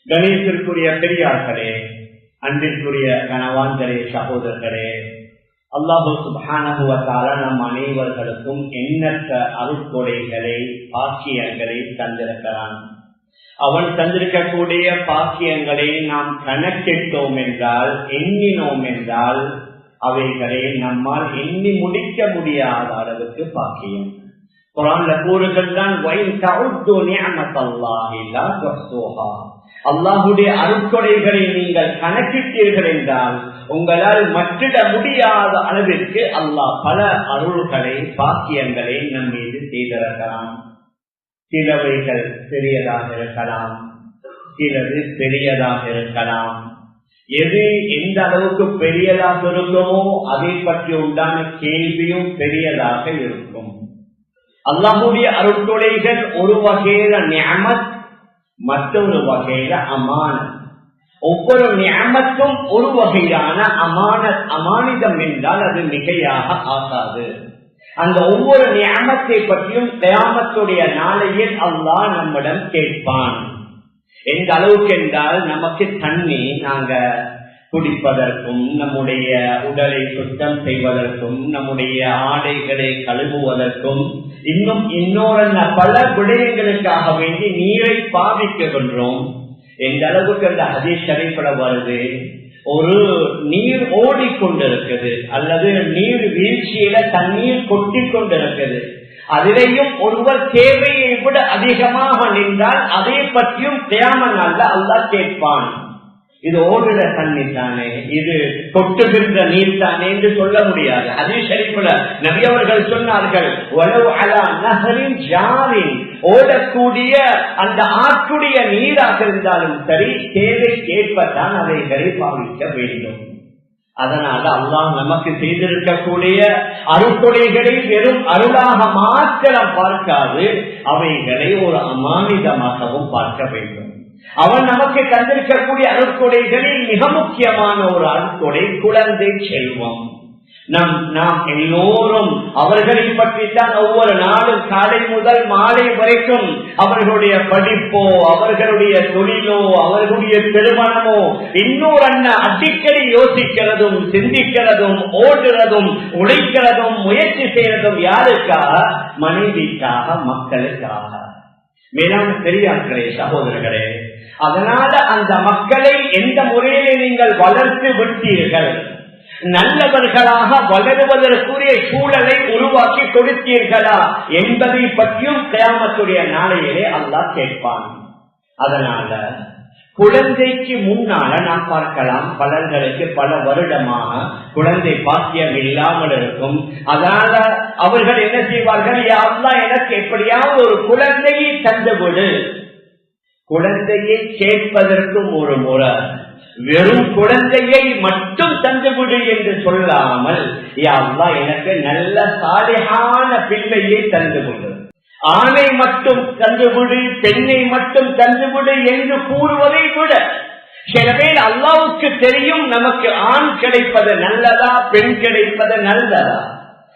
கணேசருக்குரிய பெரியார்களே, அன்பிற்குரிய கணவான்களே, சகோதரர்களே, அல்லாஹு சுப்ஹானஹு வ தஆலா நம் அனைவர்களுக்கும் எண்ணற்ற அருட்கொடைகளை, பாக்கியங்களை தந்திருக்கிறான். அவன் தந்திருக்கக்கூடிய பாக்கியங்களை நாம் கணக்கிட்டோம் என்றால், எண்ணினோம் என்றால், அவைகளை நம்மால் எண்ணி முடிக்க முடியாத அளவுக்கு பாக்கியம். குர்ஆன்ல கூறுகின்றான், அல்லாஹுடைய அருட்கொடைகளை நீங்கள் கணக்கிட்டீர்கள் என்றால் உங்களால் மற்றிட முடியாத அளவிற்கு அல்லாஹ் பல அருள்களை, பாக்கியங்களை நம் மீது செய்திருக்கிறான். சிலவைகள் பெரியதாக இருக்கலாம், சிலது பெரியதாக இருக்கலாம். எது எந்த அளவுக்கு பெரியதாக இருக்குமோ அதை பற்றி உண்டான கேள்வியும் பெரியதாக இருக்கும். அல்லாஹுடைய அருட்கொடைகள் ஒரு வகையில நிஅமத், மற்றொரு வகையில அமானத். ஒவ்வொரு நிஅமத்தும் ஒரு வகையான அமானிதம் என்றால் அது மிகையாக ஆகாது. அந்த ஒவ்வொரு நிஅமத்தை பற்றியும் கியாமத்துடைய நாளையில் அல்லாஹ் நம்மிடம் கேட்பான். எந்த அளவுக்கு என்றால், நமக்கு தண்ணி நாங்க குடிப்பதற்கும், நம்முடைய உடலை சுத்தம் செய்வதற்கும், நம்முடைய ஆடைகளை கழுவுவதற்கும், இன்னும் இன்னொரு பல விடயங்களுக்காக வேண்டி நீரை பாவிக்கின்றோம். எந்த அளவுக்கு அந்த ஹதீஸ் ஷரீஃப்ல வருது, ஒரு நீர் ஓடிக்கொண்டிருக்குது அல்லது நீர் வீழ்ச்சியில தண்ணீர் கொட்டி கொண்டிருக்குது. அதிலேயும் ஒருவர் தேவையை விட அதிகமாக நின்றால் அதை பற்றியும் கியாமத் நாள்ல அல்லாஹ் கேட்பான். இது ஓடுற தண்ணி தானே, இது கொட்டுகின்ற நீர் தானே என்று சொல்ல முடியாது. ஹதீஸ் ஷரீஃப்ல நபி அவர்கள் சொன்னார்கள், வலவ் அலா நஹரின் ஜாரின், ஓடக்கூடிய அந்த ஆற்றுடைய நீராக இருந்தாலும் சரி, தேவைக்கேற்பதான் அவைகளை பாவிக்க வேண்டும். அதனால அல்லாஹ் நமக்கு செய்திருக்கக்கூடிய அருட்கொடைகளை வெறும் அருளாக மாத்திரம் பார்க்காது, அவைகளை ஒரு அமானிதமாகவும் பார்க்க வேண்டும். அவன் நமக்கு தந்திருக்கக்கூடிய அருட்கொடைகளில் மிக முக்கியமான ஒரு அருட்கொடை குழந்தை செல்வம். நாம் எல்லோரும் அவர்களை பற்றித்தான் ஒவ்வொரு நாளும் காலை முதல் மாலை வரைக்கும் அவர்களுடைய படிப்போ, அவர்களுடைய தொழிலோ, அவர்களுடைய திருமணமோ, இன்னொரு அடிக்கடி யோசிக்கிறதும், சிந்திக்கிறதும், ஓடுறதும், உழைக்கிறதும், முயற்சி செய்யறதும் யாருக்காக? மனைவிக்காக, மக்களுக்காக. மேலான பெரியார்களே, சகோதரர்களே, அதனால அந்த மக்களை எந்த முறையிலே நீங்கள் வளர்த்து விட்டீர்கள், நல்லவர்களாக வளருவதற்குரிய சூழலை உருவாக்கி கொடுத்தீர்களா என்பதை பற்றியும் கியாமத்துடைய நாளையிலே அல்லாஹ் கேட்பான். அதனால குழந்தைக்கு முன்னால நாம் பார்க்கலாம், பலர்களுக்கு பல வருடமாக குழந்தை பாக்கியம் இல்லாமல் இருக்கும். அதனால அவர்கள் என்ன செய்வார்கள், யா அல்லாஹ் எனக்கு எப்படியாவது ஒரு குழந்தையை தந்துவிடு. குழந்தையை கேட்பதற்கும் ஒரு முறை, வெறும் குழந்தையை மட்டும் தந்துவிடு என்று சொல்லாமல், யா அல்லாஹ் எனக்கு நல்ல சாலிஹான பிள்ளையை தந்துவிடு, ஆணை மட்டும் தந்துவிடு, பெண்ணை மட்டும் தந்துவிடு என்று கூறுவதை விட, சில பேர் அல்லாஹ்வுக்கு தெரியும் நமக்கு ஆண் கிடைப்பது நல்லதா, பெண் கிடைப்பது நல்லதா.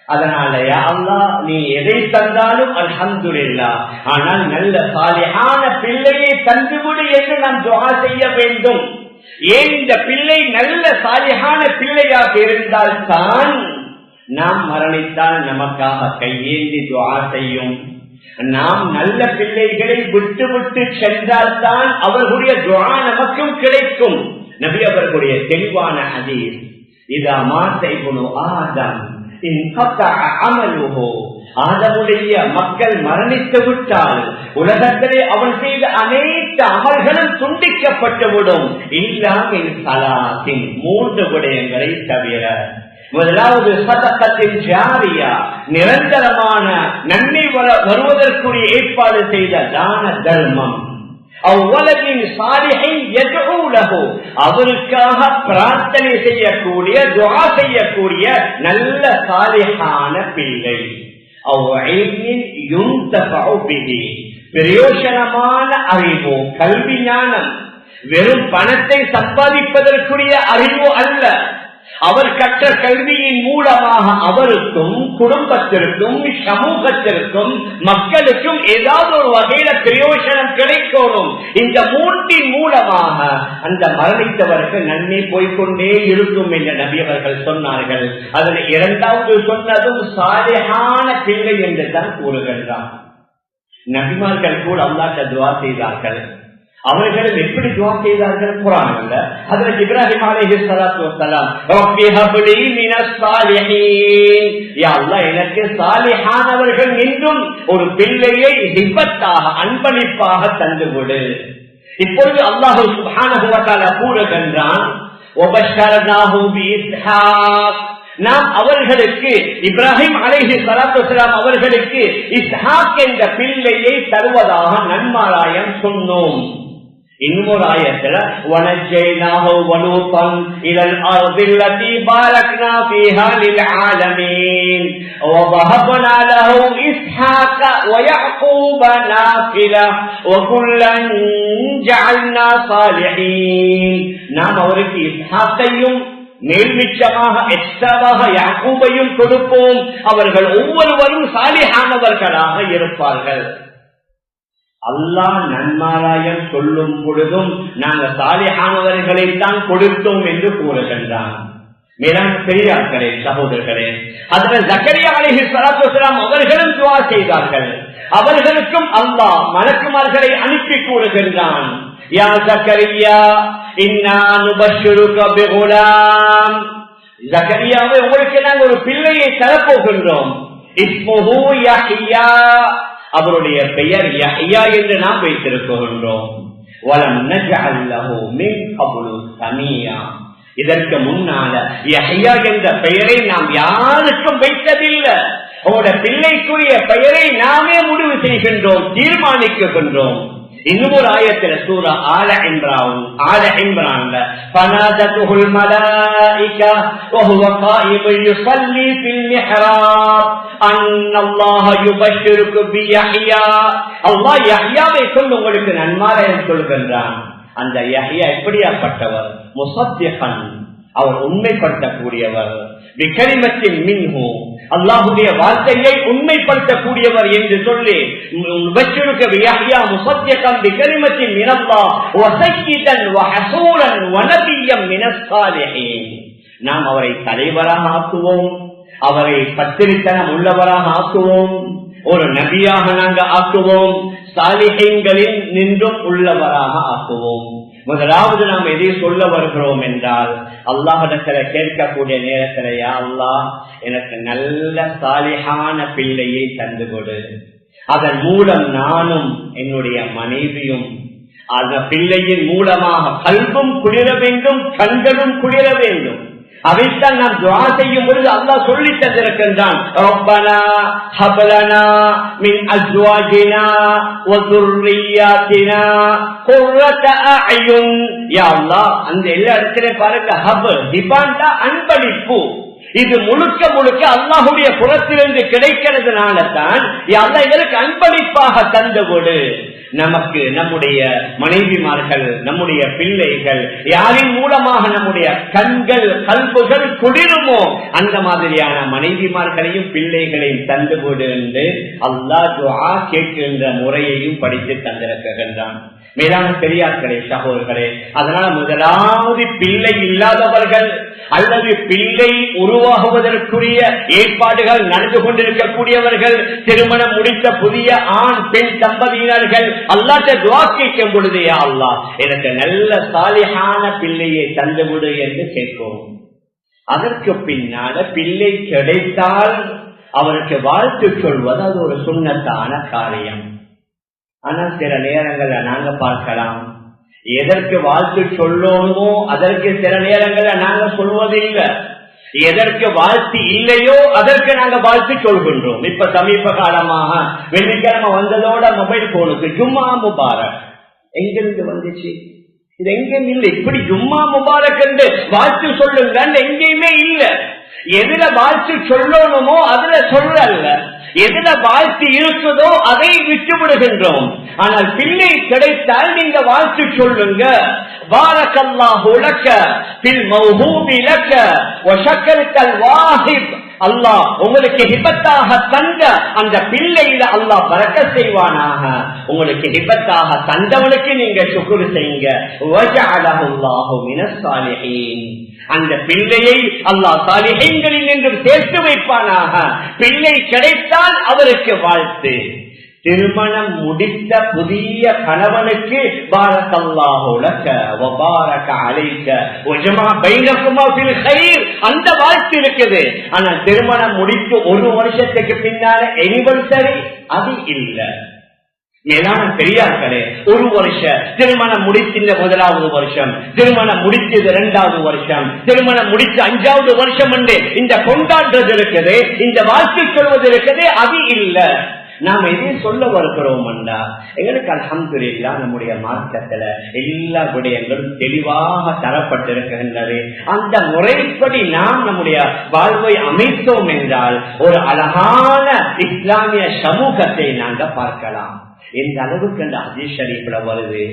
அதனால யா அல்லாஹ் நீ எதை தந்தாலும் அல்ஹம்துலில்லாஹ், ஆனால் நல்ல சாலிஹான பிள்ளையை தந்துவிடு என்று நாம் துஆ செய்ய வேண்டும். ஏன்? இந்த பிள்ளை நல்ல சாலிஹான பிள்ளையாக இருந்தால் தான் நாம் மரணித்தால் நமக்காக கையேந்தி துஆ செய்யும். நாம் நல்ல பிள்ளைகளை விட்டு விட்டு சென்றால் தான் அவர்களுடைய துஆ நமக்கும் கிடைக்கும். நபி அவர்களுடைய தெளிவான ஹதீஸ், இதா மாத இப்னு ஆதம் ஆதமுடைய மக்கள் மரணித்து விட்டால் உலகத்திலே அவன் செய்த அனைத்து அமல்களும் துண்டிக்கப்பட்டுவிடும். இல்லாமல் சலாத்தின் 3 விடயங்களை தவிர. முதலாவது சதகத்தின் ஜாரியா, நிரந்தரமான நன்மை வருவதற்குரிய ஏற்பாடு செய்த தான தர்மம். அவருக்காக பிரார்த்தனை செய்யக்கூடிய, துஆ செய்யக்கூடிய நல்ல சாலிஹான பிள்ளை. பிரயோஜனமான அறிவோ, கல்வி ஞானம், வெறும் பணத்தை சம்பாதிப்பதற்குரிய அறிவோ அல்ல. அவர் கற்ற கல்வியின் மூலமாக அவருக்கும் குடும்பத்திற்கும் சமூகத்திற்கும் மக்களுக்கும் ஏதாவது ஒரு வகையில பிரயோஜனம் கிடைக்கணும். இந்த மூன்றின் மூலமாக அந்த மரணித்தவருக்கு நன்மை போய்கொண்டே இருக்கும் என்று நபி அவர்கள் சொன்னார்கள். அதில் இரண்டாவது சொன்னதும் சாலிஹான பிள்ளை என்று தான் கூறுகின்றார். நபிமார்கள் கூட அல்லாஹ்விடம் துஆ செய்தார்கள். அவர்களும் எப்படி துஆ செய்தார்கள்? குர்ஆன்ல ஹஜ்ரத் இப்ராஹிம் அலைஹிஸ்ஸலாத்து வஸ்ஸலாம் ரப்பி ஹப்லி மினஸ் சாலிஹீன், யா அல்லாஹ் எனக்கு சாலிஹானவர்கள் என்றும் ஒரு பிள்ளையை ஹிபத்தாக அன்பளிப்பாக தந்துவிடு. இப்பொழுது அல்லாஹ் சுப்ஹானஹு வ தஆலா கூறுகின்றான் வபஷர்னாஹு பிஇஸ்ஹாக், நாம் அவர்களுக்கு இப்ராஹிம் அலைஹிஸ்ஸலாத்து வஸ்ஸலாம் அவர்களுக்கு இஸ்ஹாக் என்ற பிள்ளையை தருவதாக நன்மாராயம் சொன்னோம். இன்னொரு ஆயத்துல வனஜைனாஹு வலூதன் இலல் அர்தில்லதி பாரக்னா ஃபீஹா லில் ஆலமீன் வவஹப்னா லஹு இஸ்ஹாக வயஅகூப நாஃபிலா வகுல்லன் ஜஅல்னா சாலிஹீன், நாம் அவருக்கு இஸ்ஹாக்கையும் மேல்மிச்சமாக எக்ஸ்ட்ராவாக யாக்கூபையும் கொடுப்போம். அவர்கள் ஒவ்வொருவரும் சாலிஹானவர்களாக இருப்பார்கள். அல்லாஹ் நன்மாராயம் சொல்லும் பொழுதும் நாங்கள் சாலிஹானவர்களைத்தான் கொடுத்தோம் என்று கூறுகின்றான். மேலான பெரியார்களே, சகோதரர்களே, அதில் ஜக்கரியா அலைஹிஸ்ஸலாத்து வஸ்ஸலாம் அவர்களும் துஆ செய்தார்கள். அவர்களுக்கும் அல்லாஹ் மலக்குமார்களை அனுப்பி கூறுகின்றான், யா ஜக்கரியா இன்னா நுபஷ்ஷிருக பிகுலாம், ஜக்கரியாவே உங்களுக்கு நாங்கள் ஒரு பிள்ளையை தரப்போகின்றோம். இஸ்முஹு யஹ்யா, அவருடைய பெயர் யஹ்யா என்று நாம் வைத்திருக்கின்றோம். வலம் நஜஅல் லஹு மின் கப்லு சமியா, இதற்கு முன்னால யஹ்யா என்ற பெயரை நாம் யாருக்கும் வைத்ததில்லை. அவருடைய பிள்ளைக்குரிய பெயரை நாமே முடிவு செய்கின்றோம், தீர்மானிக்கின்றோம். இன்னும் ஒரு ஆயத்துல சூரா ஆல இம்ரான்ல ஃபனாதத்துல் மலாயிகா வஹுவ காயிமுன் யுஸல்லி ஃபில் மிஹ்ராப் அன்னல்லாஹ யுபஷ்ஷிருக்கு பியஹ்யா, அல்லாஹ் யஹ்யாவை கொண்டு உங்களுக்கு நன்மாராயம் சொல்கின்றான். அந்த யஹ்யா எப்படியாப்பட்டவர்? முஸத்திகன், அவர் உண்மைப்படுத்தக்கூடியவர். பிகலிமத்தின் மின்ஹு, அல்லாஹுடைய வார்த்தையை உண்மைப்படுத்தக்கூடியவர் என்று சொல்லி நாம் அவரை தலைவராக ஆக்குவோம், அவரை பத்திரித்தனம் உள்ளவராக ஆக்குவோம், ஒரு நபியாக நாங்கள் ஆக்குவோம், சாலிஹீன்களில் நின்றும் உள்ளவராக ஆக்குவோம். முதலாவது நாம் எதை சொல்ல வருகிறோம் என்றால், அல்லாஹ்விடத்துல கேட்கக்கூடிய நேரத்தில், யா அல்லாஹ் எனக்கு நல்ல சாலிஹான பிள்ளையை தந்து கொடு, அதன் மூலம் நானும் என்னுடைய மனைவியும் அந்த பிள்ளையின் மூலமாக கல்வும் குளிர வேண்டும், கண்களும் குளிர வேண்டும். அதைத்தான் நாம் துஆ செய்யும் பொழுது அல்லாஹ் சொல்லி தந்திருக்கின்றான், ரப்பனா ஹப்லனா மின் அஸ்வாஜினா வ ذُرِّيَّاتِنَا குர்ரத அயுன். யா அல்லாஹ், அந்த எல்லா இடத்திலும் பாருங்க, ஹிபாண்டா அன்பளிப்பு. இது முழுக்க முழுக்க அல்லாஹுடைய புறத்திலிருந்து கிடைக்கிறதுனால தான் யா அல்லாஹ் இதற்கு அன்பளிப்பாக தந்துவிடு. நமக்கு நம்முடைய மனைவிமார்கள், நம்முடைய பிள்ளைகள், யாரின் மூலமாக நம்முடைய கண்கள் கல்புகள் குளிருமோ அந்த மாதிரியான மனைவிமார்களையும் பிள்ளைகளையும் தந்துவிடு என்று அல்லாஹ் துஆ கேட்கின்ற முறையையும் படித்து தந்திருக்கின்றான். மேலான பெரியார்களே, சகோதரர்களே, அதனால முதலாவது பிள்ளை இல்லாதவர்கள் அல்லது பிள்ளை உருவாகுவதற்குரிய ஏற்பாடுகள் நடந்து கொண்டிருக்கக்கூடியவர்கள், திருமணம் முடித்த புதிய ஆண் பெண் தம்பதியினர்கள் அல்லாஹ்விடம் துஆ கேட்கும் பொழுது, யா அல்லாஹ் எனக்கு நல்ல சாலிஹான பிள்ளையை தந்துவிடு என்று கேட்கும். அதற்கு பின்னால பிள்ளை கிடைத்தால் அவருக்கு வாழ்த்து சொல்வது அது ஒரு சுன்னத்தான காரியம். ஆனா சில நேரங்கள்ல நாங்க பார்க்கலாம், எதற்கு வாழ்த்து சொல்லணுமோ அதற்கு சில நேரங்கள்ல நாங்க சொல்வதில்லை, எதற்கு வாழ்த்து இல்லையோ அதற்கு நாங்க வாழ்த்து சொல்கின்றோம். இப்ப சமீப காலமாக வெள்ளிக்கிழமை வந்ததோட மொபைல் போனுக்கு ஜும்மா முபாரக் எங்கிருந்து வந்துச்சு? இது எங்கேயும் இல்லை. இப்படி ஜும்மா முபாரக் என்று வாழ்த்து சொல்லுங்க எங்கேயுமே இல்லை. எதுல வாழ்த்து சொல்லணுமோ அதுல சொல்லல. எதுல வாழ்த்து இருக்குதோ அதை விட்டு விடுகின்றோம். ஆனால் பிள்ளை கிடைத்தால் நீங்க வாழ்த்து சொல்லுங்க. பாரக்கல்லாஹு லக ஃபில் மவ்ஹூபி லக வ ஷக்கரத்தல் வாஹிப். அல்லாஹ் உங்களுக்கு ஹிபத்தாக தந்த அந்த பிள்ளையில அல்லாஹ் பரக்கத் செய்வானாக. உங்களுக்கு ஹிபத்தாக தந்தவனுக்கு நீங்க சுக்ர் செய்யுங்க. வஜஅலஹு அல்லாஹு மினஸ் சாலிஹீன். அந்த பிள்ளையை அல்லாஹ் சாலிஹீன்களில் நின்று சேர்த்து வைப்பானாக. பிள்ளை கிடைத்தால் அவருக்கு வாழ்த்து. திருமணம் முடித்த புதிய கணவனுக்கு பாரக்கல்லாஹு லக வ பாரக அலைக வ ஜமா பைனகுமா ஃபில் கைர் அந்த வாழ்த்து இருக்குது. ஆனா திருமணம் முடித்து ஒரு வருஷத்துக்கு பின்னால எனிவர்சரி அது இல்ல. மேலான பெரியார்களே, ஒரு வருஷம் திருமணம் முடித்த முதலாவது வருஷம், திருமணம் முடித்தது இரண்டாவது வருஷம், திருமணம் முடித்த 5வது வருஷம் என்று இந்த கொண்டாடுறது இருக்குது, இந்த வாழ்த்து சொல்வது இருக்குது, அது இல்ல. நாம எதையும் சொல்ல வருகிறோம் என்றா எங்களுக்கு அல்ஹம்துலில்லாஹ் நம்முடைய மார்க்கத்துல எல்லா விடயங்களும் தெளிவாக தரப்பட்டிருக்கின்றது. அந்த முறைப்படி நாம் நம்முடைய வாழ்வை அமைத்தோம் என்றால் ஒரு அழகான இஸ்லாமிய சமூகத்தை நாங்க பார்க்கலாம். இந்த அளவுக்கு அந்த ஹதீஸ் ஷரீஃப்ல வருது,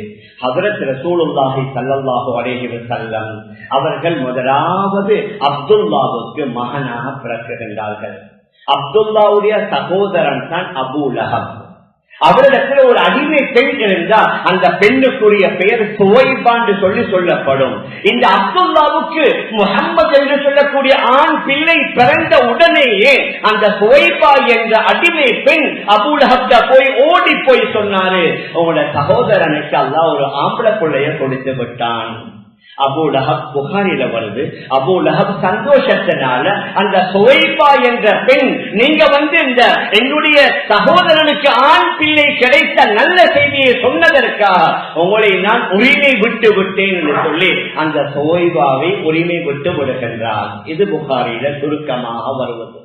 ஹஜ்ரத் ரசூலுல்லாஹி ஸல்லல்லாஹு அலைஹி வஸல்லம் அவர்கள் முதலாவது அப்துல்லாவுக்கு மகனாக பிறக்குகின்றார்கள். அப்துல்லாவுடைய சகோதரன் தான் அபூ லஹப். அவரிடத்துல ஒரு அடிமை பெண் இருந்தா அந்த பெண்ணுக்குரிய பெயர் சுவைபான்னு சொல்லப்படும். இந்த அப்துல்லாவுக்கு முஹம்மது என்று சொல்லக்கூடிய ஆண் பிள்ளை பிறந்த உடனேயே அந்த சுவைபா என்ற அடிமை பெண் அபூ லஹப் போய் ஓடி போய் சொன்னாரு, உங்களோட சகோதரனுக்கு அல்லாஹ் ஒரு ஆம்பளை பிள்ளைய கொடுத்து விட்டான். அபூ லஹப் புகாரில வருது. அபூ லஹப் சந்தோஷத்தினால அந்த சுவைபா என்ற பெண், நீங்க இந்த என்னுடைய சகோதரனுக்கு ஆண் பிள்ளை கிடைத்த நல்ல செய்தியை சொன்னதற்காக உங்களை நான் உரிமை விட்டு விட்டேன் என்று சொல்லி அந்த சுவைபாவை உரிமை விட்டு விடுகின்றார். இது புகாரில சுருக்கமாக வருவது.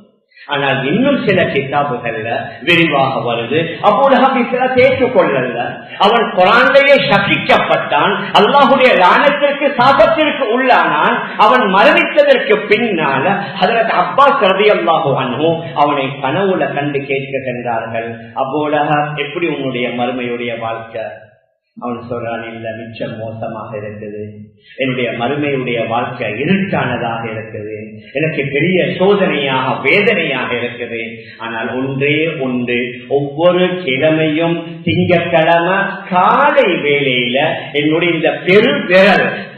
ஆனால் இன்னும் சில கிதாபுகள்ல விரிவாக வருது. அபூ லஹப் இஸ்லாம் ஏற்றுக்கொள்ளல. அவன் குர்ஆனிலேயே சபிக்கப்பட்டான், அல்லாஹ்வுடைய லானத்திற்கு சாபத்திற்கு உள்ளானான். அவன் மரணித்ததற்கு பின்னால ஹஜ்ரத் அப்பாஸ் ரலியல்லாஹு அன்ஹு அவனை கனவுல கண்டு கேட்கின்றார்கள், அபூ லஹப் எப்படி உன்னுடைய மறுமையுடைய வாழ்க்கை? அவன் சொல்றான், இல்ல மிச்சம் மோசமாக இருக்குது, என்னுடைய மறுமையுடைய வாழ்க்கை இருட்டானதாக இருக்குது, எனக்கு பெரிய சோதனையாக வேதனையாக இருக்குது. ஆனால் ஒன்றே ஒன்று, ஒவ்வொரு கிழமையும் திங்கட்கிழமை காலை வேளையில என்னுடைய இந்த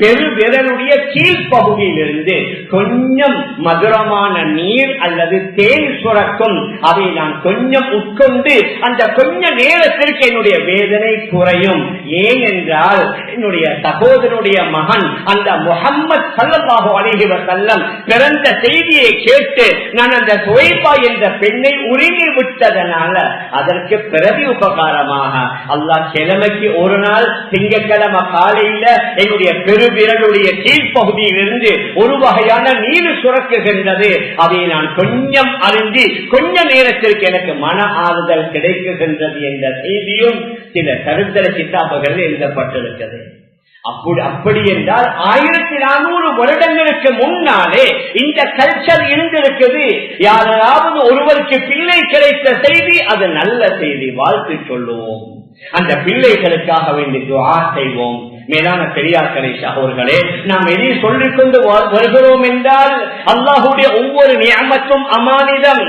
பெருவிரலுடைய கீழ்ப்பகுதியிலிருந்து கொஞ்சம் மதுரமான நீர் அல்லது தேன் சுரக்கும், அதை நான் கொஞ்சம் உட்கொண்டு அந்த கொஞ்ச நேரத்திற்கு என்னுடைய வேதனை குறையும். ஏன் என்றால் என்னுடைய சகோதரனுடைய மகன் அந்த முஹம்மது ஸல்லல்லாஹு அலைஹி வஸல்லம் பிறந்த செய்தியை கேட்டு நான் அந்த சுவைபா என்ற பெண்ணை உரிமை விட்டதனால அதற்கு பிரதி உபகாரமாக அல்லாஹ் கிழமைக்கு ஒரு நாள் திங்கட்கிழமை காலையில என்னுடைய பெருவிரலுடைய கீழ்ப்பகுதியிலிருந்து ஒரு வகையான நீர் சுரக்குகின்றது, அதை நான் கொஞ்சம் அறிந்து கொஞ்ச நேரத்திற்கு எனக்கு மன ஆறுதல் கிடைக்குகின்றது என்ற செய்தியும் சில சரித்திர கிதாபுகள் எழுதப்பட்டிருக்கிறது. அப்படி என்றால் 1400 வருடங்களுக்கு முன்னாலே இந்த கல்ச்சர் இருந்திருக்குது. யாராவது ஒருவருக்கு பிள்ளை கிடைத்த செய்தி அது நல்ல செய்தி, வாழ்த்து சொல்லுவோம், அந்த பிள்ளைகளுக்காக வேண்டி துஆ செய்வோம். மேலான பெரியார்களே சகோதரர்களே, நாம் எதை சொல்லிக் கொண்டு வருகிறோம் என்றால் அல்லாஹ்வுடைய ஒவ்வொரு நியமத்தும் அமானிதம்.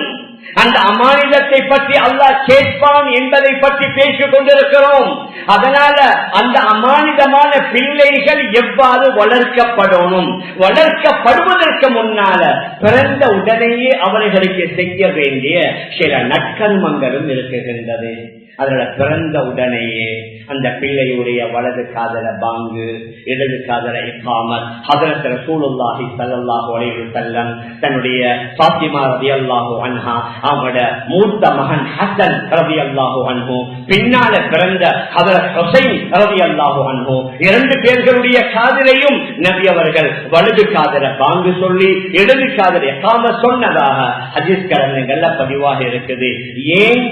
அந்த அமானிதத்தை பற்றி அல்லாஹ் கேட்பான் என்பதை பற்றி பேசிக் கொண்டிருக்கிறோம். அதனால அந்த அமானிதமான பிள்ளைகள் எவ்வாறு வளர்க்கப்படணும், வளர்க்கப்படுவதற்கு முன்னால பிறந்த உடனேயே அவர்களுக்கு செய்ய வேண்டிய சில நற்கர்மங்களும் இருக்குகின்றது. அதுல பிறந்த உடனேயே அந்த பிள்ளையுடைய வலது காதல பாங்கு, இடது காதல இக்காமத். ஹஜ்ரத் ரசூலுல்லாஹி ஸல்லல்லாஹு அலைஹி வஸல்லம் தன்னுடைய ஃபாத்திமா ரலியல்லாஹு அன்ஹா, அவங்களோட மூத்த மகன் ஹசன் ரலியல்லாஹு அன்ஹு, பின்னால பிறந்த ஹஜ்ரத் ஹுசைன் ரலியல்லாஹு அன்ஹு, இரண்டு பேர்களுடைய காதலையும் நபி அவர்கள் வலது காதல பாங்கு சொல்லி இடது காதல இக்காமத் சொன்னதாக ஹதீஸ் கலங்கள்ல பதிவாக இருக்குது. ஏன்?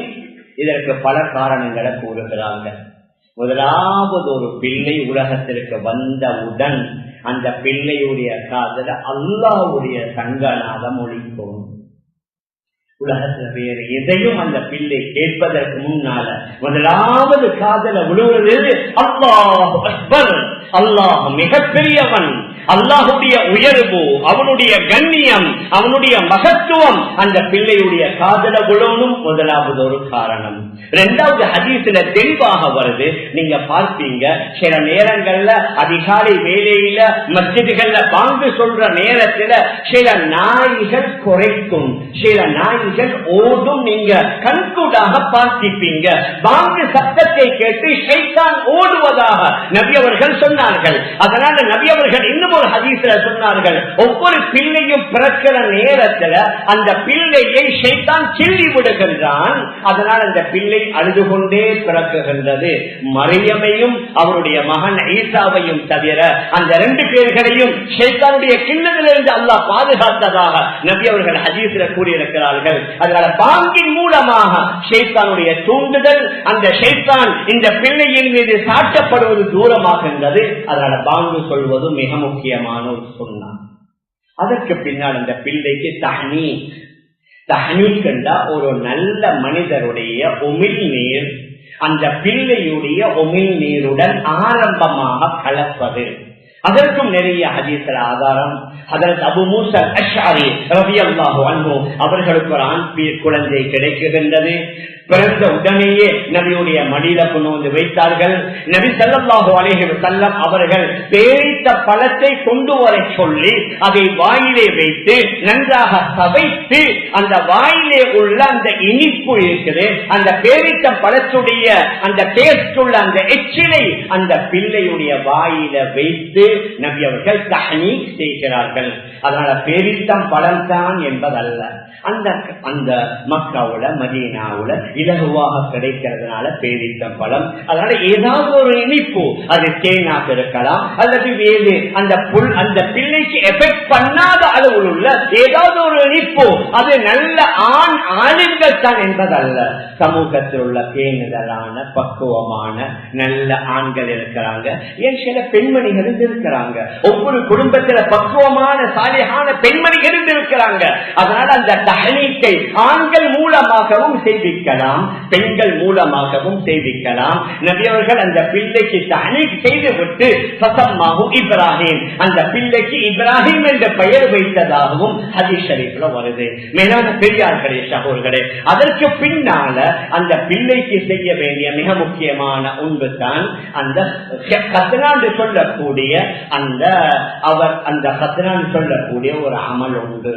இதற்கு பல காரணங்களை கூறுகிறார்கள். முதலாவது, ஒரு பிள்ளை உலகத்திற்கு வந்தவுடன் அந்த பிள்ளையுடைய காதல அல்லாஹ்வுடைய சங்கநாதம் ஒலிக்கும். உலகத்துல வேற எதையும் அந்த பிள்ளை கேட்பதற்கு முன்னால முதலாவது காதல விழுவது அல்லாஹ் அக்பர், அல்லாஹ் மிகப்பெரியவன், அல்லாஹுடைய உயர்வு, அவனுடைய கண்ணியம், அவனுடைய மகத்துவம் அந்த பிள்ளையுடைய காதல விழணும் முதலாவது ஒரு காரணம். இரண்டாவது ஹதீஸ்ல தெளிவாக வருது, நீங்க பார்ப்பீங்க சில நேரங்கள்ல அதிகாலை வேளையில மஸ்ஜிதுகள்ல பாங்கு சொல்ற நேரத்துல சில நாய்கள் குறைக்கும், சில நாய்கள் ஓடும், நீங்க கண்கூடாக பார்த்திருப்பீங்க. பாங்கு சத்தத்தை கேட்டு ஷைத்தான் ஓடுவதாக நபி அவர்கள் சொன்னார்கள். அதனால நபி அவர்கள் இன்னும் ஒரு ஹதீஸ்ல சொன்னார்கள், ஒவ்வொரு பிள்ளையும் பிறக்கிற நேரத்துல அந்த பிள்ளையை ஷைத்தான் கிள்ளி விடுகின்றான். அதனால் அந்த பிள்ளை அழுது கொண்டே பிறக்குகின்றது. மரியமையும் அவருடைய மகன் ஈசாவையும் தவிர அந்த 2 பேர்களையும் ஷைத்தானுடைய கிண்ணத்திலிருந்து அல்லாஹ் பாதுகாத்ததாக நபி அவர்கள் ஹதீஸ்ல கூறியிருக்கிறார்கள். அதனால பாங்கின் மூலமாக ஷைத்தானுடைய தூண்டுதல், அந்த ஷைத்தான் இந்த பிள்ளையின் மீது சாட்டப்படுவது தூரமாகின்றது. அதனால பாங்கு சொல்வது மிக முக்கியமான ஒரு சுன்னா. அதற்கு பின்னால் அந்த பிள்ளைக்கு தஹ்னீக் என்றா ஒரு நல்ல மனிதருடைய உமிழ் நீர் அந்த பிள்ளையுடைய உமிழ் நீருடன் ஆரம்பமாக கலப்பது. அதற்கும் நிறைய ஹதீஸ்ல ஆதாரம். ஹதரத் அபூ மூஸா அஷ்அரி ரலியல்லாஹு அன்ஹு அவர்களுக்கு ஒரு ஆண் குழந்தை கிடைக்கின்றது. பிறந்த உடனேயே நபியுடைய மடியில கொண்டு வந்து வைத்தார்கள். நபி ஸல்லல்லாஹு அலைஹி வஸல்லம் அவர்கள் பேரித்த பழத்தை கொண்டு வர சொல்லி அதை வாயிலே வைத்து நன்றாக சவைத்து அந்த வாயிலே உள்ள அந்த இனிப்பு இருக்குது, அந்த பேரித்த பழத்துடைய அந்த டேஸ்ட் உள்ள அந்த எச்சிலை அந்த பிள்ளையுடைய வாயில வைத்து நபி அவர்கள் தஹ்னீக் செய்கிறார்கள். அதனால பேரித்தம் பழம் தான் என்பதல்ல, அந்த மக்காவுல மதீனாவுல இலகுவாக கிடைக்கிறதுனால பேரித்தம் பழம். அதனால ஏதாவது ஒரு இனிப்பு, அது தேனாக இருக்கலாம் அல்லது வேறு அந்த பிள்ளைக்கு எஃபெக்ட் பண்ணாத அளவில் உள்ள ஏதாவது ஒரு இனிப்பு, அது நல்ல ஆளுங்கள் தான் என்பதல்ல. சமூகத்தில் உள்ள பேணுதலான பக்குவமான நல்ல ஆண்கள் இருக்கிறாங்க, ஏன் சில பெண்மணிகள் இருக்கிறாங்க. ஒவ்வொரு குடும்பத்தில் பக்குவமான சாலிகான பெண்மணிகள் இருக்கிறாங்க. அதனால அந்த தஹ்னீக்கை ஆண்கள் மூலமாகவும் செய்விக்கலாம், பெண்கள் மூலமாகவும் செய்விக்கலாம். நபி அவர்கள் அந்த பிள்ளைக்கு தஹ்னீக் செய்துவிட்டு ஃபஸம்மாஹு இப்ராஹிம், அந்த பிள்ளைக்கு இப்ராஹிம் என்ற பெயர் வைத்ததாகவும் ஹதீஸ் ஷரீஃப்ல வருது. மேலான பெரியார்களே சகோதரர்களே, அதற்கு பின்னால அந்த பிள்ளைக்கு செய்ய வேண்டிய மிக முக்கியமான ஒன்று தான் அந்த கத்னான்னு சொல்லக்கூடிய அந்த கத்னான்னு சொல்லக்கூடிய ஒரு அமல் உண்டு.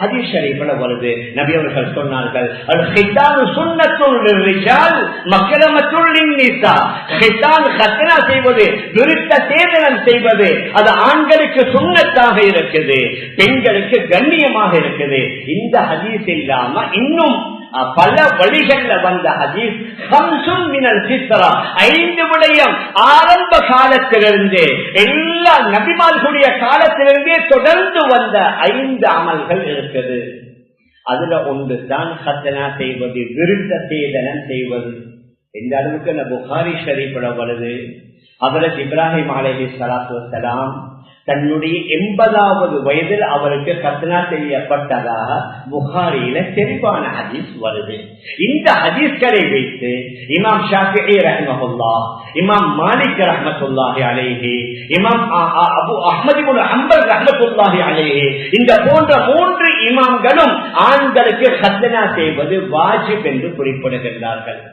ஹதீஸ் ஷரீஃப்ல வருது. நபி அவர்கள் சொன்னார்கள், அல் ஹிதானு சுன்னத்துல் லிர்ரிஜால் மக்ரமத்துல் லின்னிஸா. ஹிதான் கத்னா செய்வது, விருத்த சேதனம் செய்வது, அது ஆண்களுக்கு சுன்னத்தாக இருக்குது, பெண்களுக்கு கண்ணியமாக இருக்குது. இந்த ஹதீஸ் இல்லாம இன்னும் பல வழிகள்ல வந்த ஹதீஸ் 5 விடயம் ஆரம்ப காலத்திலிருந்து எல்லா நபிமார்களுடைய காலத்திலிருந்தே தொடர்ந்து வந்த 5 அமல்கள் இருக்குது. அதுல ஒன்று தான் கத்னா செய்வது, விருத்த சேதனம் செய்வது. இந்த அளவுக்கு இந்த புகாரி ஷரீஃப்ல வருது. ஹஜ்ரத் இப்ராஹிம் அலைஹிஸ்ஸலாத்து வஸ்ஸலாம் தன்னுடைய 80வது வயதில் அவருக்கு கத்னா செய்யப்பட்டதாக புகாரியில தெளிவான ஹதீஸ் வருது. இந்த ஹதீஸ்களை வைத்து இமாம் ஷாஃபிஈ ரஹ்மத்துல்லாஹ், இமாம் மாலிக் ரஹ்மத்துல்லாஹி அலைஹி, இமாம் அபு அஹ்மத் இப்னு ஹம்பல் ரஹ்மத்துல்லாஹி அலைஹி, இந்த போன்ற 3 இமாம்களும் ஆண்களுக்கு கத்னா செய்வது வாஜிப் என்று குறிப்பிடுகின்றார்கள்.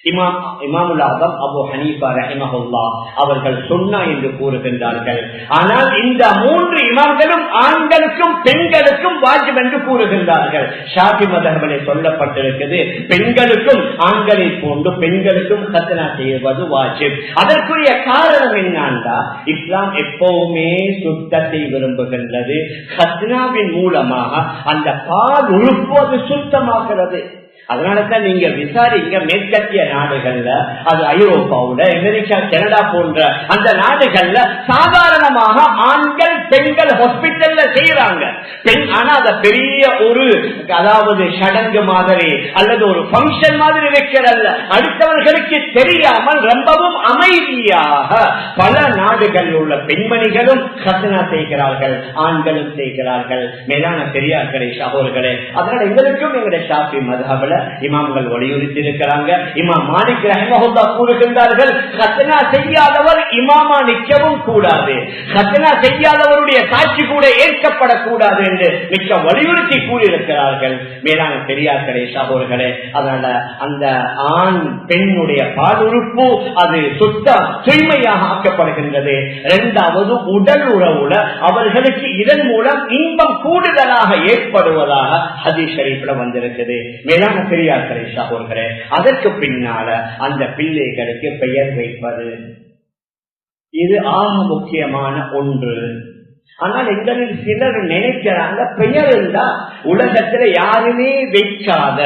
இமாமுல் ஆஸம் அபு ஹனீஃபா ரஹிமஹுல்லாஹ் அவர்கள் சுன்னா என்று கூறுகின்றார்கள். ஆனால் இந்த 3 இமாம்களும் ஆண்களுக்கும் பெண்களுக்கும் வாஜிப் என்று கூறுகின்றார்கள். ஷாஃபி மذஹபிலே சொல்லப்பட்டிருக்கிறது, பெண்களுக்கும் ஆண்களை போன்று பெண்களுக்கும் கத்னா செய்வது வாஜிப். அதற்குரிய காரணம் என்னன்னா, இஸ்லாம் எப்பவுமே சுத்தத்தை விரும்புகின்றது. கத்னாவின் மூலமாக அந்த பால் உறுப்பு சுத்தமாகிறது. அதனாலதான் நீங்க விசாரிங்க, மேற்கத்திய நாடுகள்ல, அது ஐரோப்பாவுல, அமெரிக்கா, கனடா போன்ற அந்த நாடுகள்ல சாதாரணமாக ஆண்கள் பெண்கள் ஹாஸ்பிட்டல்ல செய்யறாங்க. பெண் ஆனா அத பெரிய ஒரு அதாவது சடங்கு மாதிரி அல்லது ஒரு பங்கன் மாதிரி வைக்கிறல்ல, அடுத்தவர்களுக்கு தெரியாமல் ரொம்பவும் அமைதியாக பல நாடுகளில் உள்ள பெண்மணிகளும் கத்னா செய்கிறார்கள், ஆண்களும் செய்கிறார்கள். மேலான பெரியார்களே சகோதரர்களே, அதனால எங்களுக்கும் எங்களுடைய ஷாஃபி மத்ஹப்ல இமாம்கள் வலியுறுத்தி இருக்கிறாங்க. இமாம் மாலிக் ரஹ்மத்துல்லாஹ் கூறுகின்றார்கள், கத்னா செய்யாதவர் இமாமா நிற்கவும் கூடாது, கத்னா செய்யாதவருடைய சாட்சி கூட ஏற்கப்படக்கூடாது என்று மிக்க வலியுறுத்தி கூறியிருக்கிறார்கள். மேலான பெரியார்களே சகோதரர்களே, அதனால அந்த ஆண் பெண்ணுடைய பாலுறுப்பு அது சுத்த தூய்மையாக ஆக்கப்படுகின்றது. இரண்டாவது உடல் உறவுல அவர்களுக்கு இதன் மூலம் இன்பம் கூடுதலாக ஏற்படுவதாக ஹதீஸ் ஷரீஃப்ல வந்திருக்குது. மேலான பெரியார்களே சகோதரர்களே, அதற்கு பின்னால அந்த பிள்ளைகளுக்கு பெயர் வைப்பது இது ஆக முக்கியமான ஒன்று. ஆனால் எங்களில் சிலர் நினைக்கிறாங்க பெயர் இருந்தா உலகத்துல யாருமே வைக்காத,